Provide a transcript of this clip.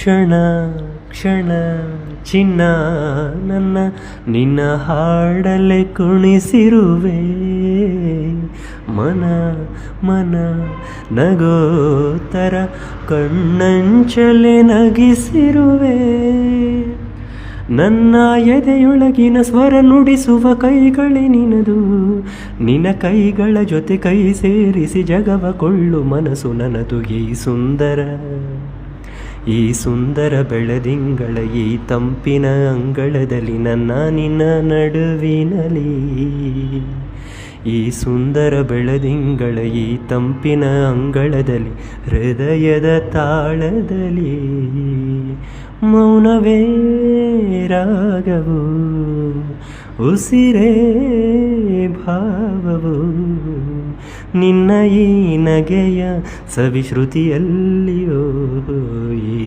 ಕ್ಷಣ ಕ್ಷಣ ಚಿನ್ನ ನನ್ನ ನಿನ್ನ ಹಾಡಲೆ ಕುಣಿಸಿರುವೆ ಮನ ಮನ ನಗೋತರ ಕಣ್ಣಂಚಲೆ ನಗಿಸಿರುವೆ ನನ್ನ ಎದೆಯೊಳಗಿನ ಸ್ವರ ನುಡಿಸುವ ಕೈಗಳೇ ನಿನದು ನಿನ್ನ ಕೈಗಳ ಜೊತೆ ಕೈ ಸೇರಿಸಿ ಜಗವ ಕೊಳ್ಳು ಮನಸ್ಸು ನನ್ನದು ಈ ಸುಂದರ ಬೆಳದಿಂಗಳ ಈ ತಂಪಿನ ಅಂಗಳದಲ್ಲಿ ನನ್ನ ನಿನ್ನ ನಡುವಿನಲಿ ಈ ಸುಂದರ ಬೆಳದಿಂಗಳ ಈ ತಂಪಿನ ಅಂಗಳದಲ್ಲಿ ಹೃದಯದ ತಾಳದಲ್ಲಿ ಮೌನವೇ ರಾಗವು ಉಸಿರೇ ಭಾವವು ನಿನ್ನ ಈ ನಗೆಯ ಸವಿಶ್ರುತಿಯಲ್ಲಿಯೋ